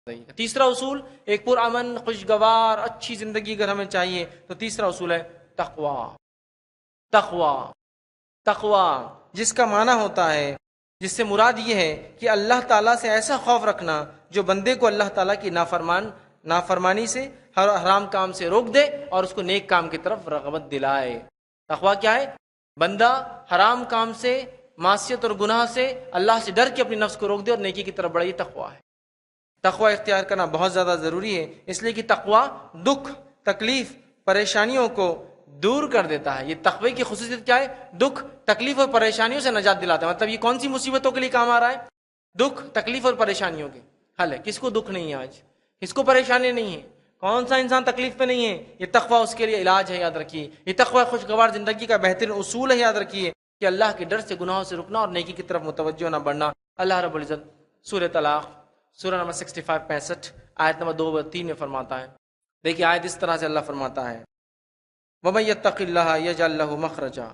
تیسرا اصول، ایک پرامن خوشگوار اچھی زندگی اگر ہمیں چاہیے تو تیسرا اصول ہے تقوی. تقوی تقوی جس کا معنی ہوتا ہے، جس سے مراد یہ ہے کہ اللہ تعالیٰ سے ایسا خوف رکھنا جو بندے کو اللہ تعالیٰ کی نافرمانی سے، ہر حرام کام سے روک دے اور اس کو نیک کام کی طرف رغبت دلائے. تقوی کیا ہے؟ بندہ حرام کام سے، معصیت اور گناہ سے اللہ سے ڈر کے اپنی نفس کو روک دے اور نیکی کی طرف بڑھے. یہ تقوی ہے. تقوی اختیار کرنا بہت زیادہ ضروری ہے، اس لیے کہ تقوی دکھ، تکلیف، پریشانیوں کو دور کر دیتا ہے. یہ تقوی کی خصوصیت کیا ہے؟ دکھ، تکلیف اور پریشانیوں سے نجات دلاتا ہے. مطلب یہ کون سی مصیبتوں کے لیے کام آ رہا ہے؟ دکھ، تکلیف اور پریشانیوں کے حل ہے. کس کو دکھ نہیں ہے آج؟ کس کو پریشانی نہیں ہے؟ کون سا انسان تکلیف پہ نہیں ہے؟ یہ تقوی اس کے لیے علاج ہے، یاد رکھیے. یہ تقوی خوشگوار زندگی کا بہترین اصول ہے، یاد رکھیے کہ اللہ کے ڈر سے گناہوں سے رکنا اور نیکی کی طرف متوجہ نہ بڑھنا. اللہ رب العزت سورہ طلاق، سورہ نمبر 65 آیت نمبر 2-3 میں فرماتا ہے. دیکھیے آیت اس طرح سے اللہ فرماتا ہے، وَمَن يَتَّقِ اللَّهَ يَجْعَل لَّهُ مَخْرَجًا.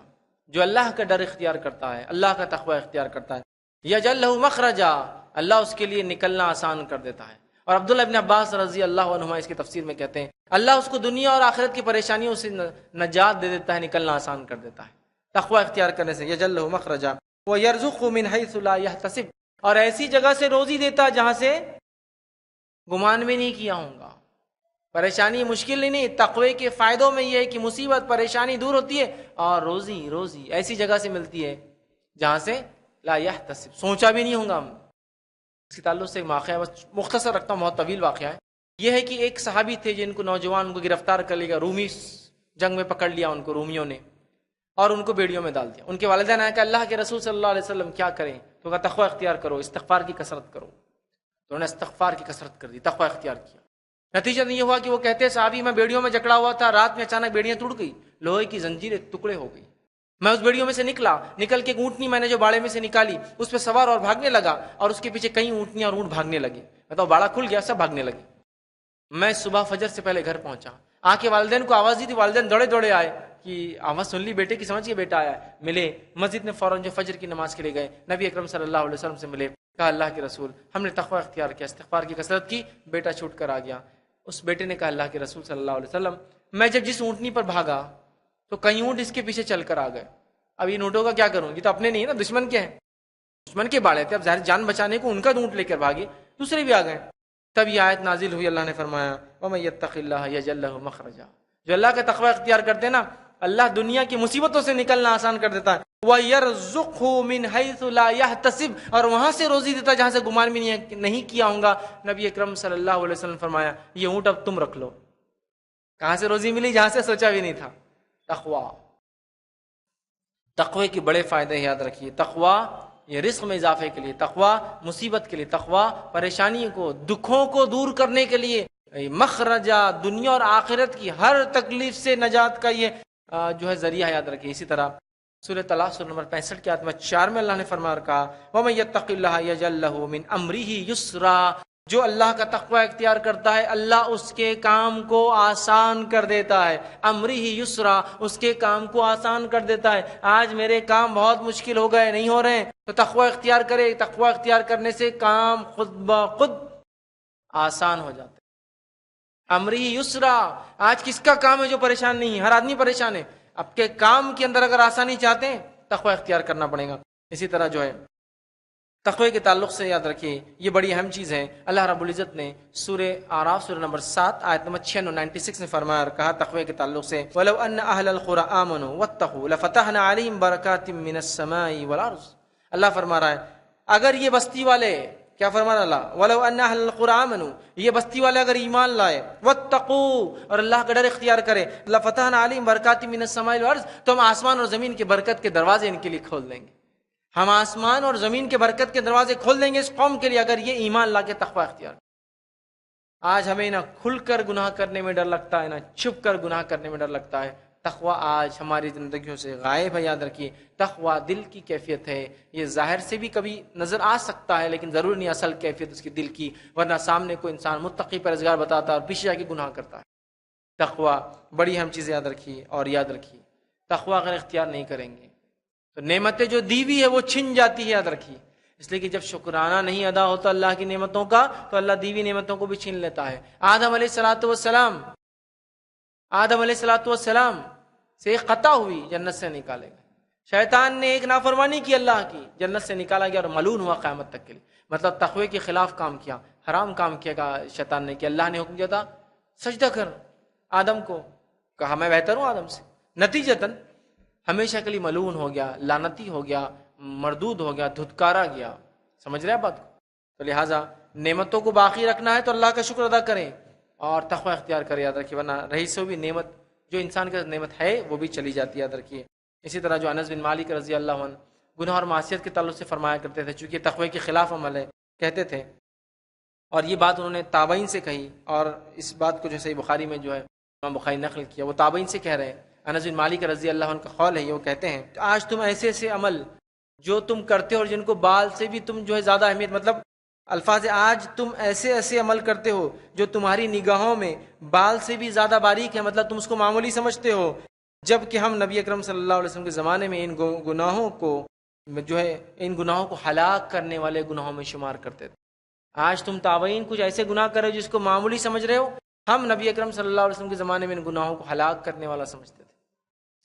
جو اللہ کا ڈر اختیار کرتا ہے، اللہ کا تقوی اختیار کرتا ہے، يَجْعَل لَّهُ مَخْرَجًا، اللہ اس کے لیے نکلنا آسان کر دیتا ہے. اور عبداللہ ابن عباس رضی اللہ عنہما اس کی تفسیر میں کہتے ہیں اللہ اس کو دنیا اور آخرت کی پریشانیوں سے نجات دے دیتا ہے، نکلنا آسان کر دیتا ہے تقوی اختیار کرنے سے. يَجْعَل لَّهُ مَخْرَجًا وَيَرْزُقْهُ مِنْ حَيْثُ لَا يَحْتَسِبُ، اور ایسی جگہ سے روزی دیتا جہاں سے گمان بھی نہیں کیا ہوں گا. پریشانی مشکل ہی نہیں. تقوی کے فائدوں میں یہ ہے کہ مصیبت پریشانی دور ہوتی ہے اور روزی ایسی جگہ سے ملتی ہے جہاں سے لا یحتسب، سوچا بھی نہیں ہوں گا ہم. اس کے تعلق سے ایک واقعہ بس مختصر رکھتا ہوں، بہت طویل واقعہ ہے. یہ ہے کہ ایک صحابی تھے جن کو نوجوان کو گرفتار کر لیا، رومی جنگ میں پکڑ لیا ان کو رومیوں نے اور ان کو بیڑیوں میں ڈال دیا. ان کے والدین نے کہا اللہ کے رسول صلی اللہ علیہ وسلم کیا کریں؟ تو کہا تقوی اختیار کرو، استغفار کی کثرت کرو. تو انہوں نے استغفار کی کثرت کر دی، تقوی اختیار کیا. نتیجہ یہ ہوا کہ وہ کہتے ہیں صحابی میں بیڑیوں میں جکڑا ہوا تھا، رات میں اچانک بیڑیاں ٹوٹ گئی، لوہے کی زنجیر ٹکڑے ہو گئی. میں اس بیڑیوں میں سے نکل کے ایک اونٹنی میں نے جو باڑے میں سے نکالی اس پہ سوار اور بھاگنے لگا اور اس کے پیچھے کئی اونٹنیاں اور اونٹ بھاگنے لگے. مطلب باڑا کھل گیا، سب بھاگنے لگے. میں صبح فجر سے پہلے گھر پہنچا، آ کے والدین کو آواز دی تھی، والدین دوڑے آئے کہ آواز سن لی بیٹے کی، سمجھ کے بیٹا آیا ہے. ملے مسجد میں فوراً جو فجر کی نماز کے لیے گئے، نبی اکرم صلی اللہ علیہ وسلم سے ملے. کہا اللہ کے رسول ہم نے تقوی اختیار کیا، استغفار کی کثرت کی، بیٹا چھوٹ کر آ گیا. اس بیٹے نے کہا اللہ کے رسول صلی اللہ علیہ وسلم میں جب جس اونٹنی پر بھاگا تو کئی اونٹ اس کے پیچھے چل کر آ گئے. اب ان اونٹوں کا کیا کروں؟ یہ تو اپنے نہیں ہے نا، دشمن کے ہیں، دشمن کے باڑے تھے. اب ظاہر جان بچانے کو ان کا اونٹ لے کر بھاگے، دوسرے بھی آ گئے. تب یہ آیت نازل ہوئی، اللہ نے فرمایا وَمَن يَتَّقِ اللَّهَ يَجْعَل لَّهُ مَخْرَجًا. جو اللہ کا تقوی اختیار کرتے ہیں نا، اللہ دنیا کی مصیبتوں سے نکلنا آسان کر دیتا ہے. وَيَرْزُقْهُ مِنْ حَيْثُ لَا يَحْتَسِبُ، اور وہاں سے روزی دیتا جہاں سے گمان بھی نہیں کیا ہوں گا. نبی اکرم صلی اللہ علیہ وسلم فرمایا یہ اونٹ اب تم رکھ لو. کہاں سے روزی ملی؟ جہاں سے سوچا بھی نہیں تھا. تقوی کے بڑے فائدے ہیں، یاد رکھیے. تقوی یہ رزق میں اضافے کے لیے، تقوی مصیبت کے لیے، تقوی پریشانی کو، دکھوں کو دور کرنے کے لیے، مخرجہ دنیا اور آخرت کی ہر تکلیف سے نجات کا یہ جو ہے ذریعہ، یاد رکھیے. اسی طرح سورہ طلاق سورہ نمبر 65 کی آیت نمبر 4 میں اللہ نے فرمایا کہا وَمَن يَتَّقِ اللَّهَ يَجْعَل لَّهُ مِنْ أَمْرِهِ يُسْرًا. جو اللہ کا تقوی اختیار کرتا ہے اللہ اس کے کام کو آسان کر دیتا ہے. امرہ یسرا، اس کے کام کو آسان کر دیتا ہے. آج میرے کام بہت مشکل ہو گئے، نہیں ہو رہے ہیں، تو تقوی اختیار کرے. تقوی اختیار کرنے سے کام خود بخود آسان ہو جاتے. امرہ یسرا، آج کس کا کام ہے جو پریشان نہیں ہے؟ ہر آدمی پریشان ہے. اب کے کام کے اندر اگر آسانی چاہتے ہیں تقوی اختیار کرنا پڑے گا. اسی طرح جو ہے تقوی کے تعلق سے یاد رکھیے یہ بڑی اہم چیز ہے. اللہ رب العزت نے سورہ اعراف سورہ نمبر 7 آیت نمبر 96 میں فرمایا اور کہا تقوی کے تعلق سے وَلَوْ أَنَّ أَهْلَ الْقُرَىٰ آمَنُوا وَاتَّقُوا لَفَتَحْنَا عَلَيْهِمْ بَرَكَاتٍ مِّنَ السَّمَاءِ وَالْأَرْضِ. اللہ فرما رہا ہے اگر یہ بستی والے، کیا فرما رہا اللہ، وَلَوْ أَنَّ أَهْلَ الْقُرَىٰ آمَنُوا، یہ بستی والے اگر ایمان لائے، وَاتَّقُوا اور اللہ کا ڈر اختیار کرے، لَفَتَحْنَا عَلَيْهِمْ بَرَكَاتٍ مِّنَ السَّمَاءِ وَالْأَرْضِ، تو ہم آسمان اور زمین کے برکت کے دروازے ان کے لیے کھول دیں گے. ہم آسمان اور زمین کے برکت کے دروازے کھول دیں گے اس قوم کے لیے اگر یہ ایمان لا کے تقوی اختیار. آج ہمیں نہ کھل کر گناہ کرنے میں ڈر لگتا ہے، نہ چھپ کر گناہ کرنے میں ڈر لگتا ہے. تقوی آج ہماری زندگیوں سے غائب ہے. یاد رکھیے تقوی دل کی کیفیت ہے. یہ ظاہر سے بھی کبھی نظر آ سکتا ہے لیکن ضرور نہیں اصل کیفیت اس کی دل کی، ورنہ سامنے کو انسان متقی پرہیزگار بتاتا ہے اور پیچھے جا کے گناہ کرتا ہے. تقوی بڑی اہم چیزیں یاد رکھیے. اور یاد رکھیے تقوی اگر اختیار نہیں کریں گے تو نعمتیں جو دی ہوئی ہے وہ چھن جاتی ہے. یاد رکھیے اس لیے کہ جب شکرانہ نہیں ادا ہوتا اللہ کی نعمتوں کا تو اللہ دیوی نعمتوں کو بھی چھین لیتا ہے۔ آدم علیہ السلام سے ایک خطا ہوئی، جنت سے نکالے گئے۔ شیطان نے ایک نافرمانی کی اللہ کی، جنت سے نکالا گیا اور ملعون ہوا قیامت تک کے لیے۔ مطلب تقوی کے خلاف کام کیا، حرام کام کیا شیطان نے، کہ اللہ نے حکم دیا تھا سجدہ کر آدم کو، کہا میں بہتر ہوں آدم سے، نتیجتاً ہمیشہ کے لیے ملعون ہو گیا، لعنتی ہو گیا، مردود ہو گیا، دھتکارا گیا۔ سمجھ رہے ہیں بات کو؟ تو لہٰذا نعمتوں کو باقی رکھنا ہے تو اللہ کا شکر ادا کریں اور تقوی اختیار کریں، یاد رکھیے، ورنہ رہی سو بھی نعمت جو انسان کا نعمت ہے وہ بھی چلی جاتی ہے، یاد رکھیے۔ اسی طرح جو انس بن مالک رضی اللہ عنہ گناہ اور معصیت کے تعلق سے فرمایا کرتے تھے، چونکہ تقوی کے خلاف عمل ہے کہتے تھے، اور یہ بات انہوں نے تابعین سے کہی، اور اس بات کو جو صحیح بخاری میں جو ہے امام بخاری نقل کیا، وہ تابعین سے کہہ رہے ہیں۔ انس بن مالک رضی اللہ عنہ کا قول ہے، یہ وہ کہتے ہیں آج تم ایسے ایسے عمل جو تم کرتے ہو اور جن کو بال سے بھی تم جو ہے زیادہ اہمیت، مطلب الفاظ آج تم ایسے ایسے عمل کرتے ہو جو تمہاری نگاہوں میں بال سے بھی زیادہ باریک ہے، مطلب تم اس کو معمولی سمجھتے ہو، جب کہ ہم نبی اکرم صلی اللہ علیہ وسلم کے زمانے میں ان گناہوں کو جو ہے ان گناہوں کو ہلاک کرنے والے گناہوں میں شمار کرتے تھے۔ آج تم تابعین کچھ ایسے گناہ کر رہے ہو جس کو معمولی سمجھ رہے ہو، ہم نبی اکرم صلی اللہ علیہ وسلم کے زمانے میں ان گناہوں کو ہلاک کرنے والا سمجھتے تھے۔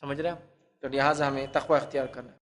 سمجھ رہے ہو؟ تو لہٰذا ہمیں تقوی اختیار کرنا ہے۔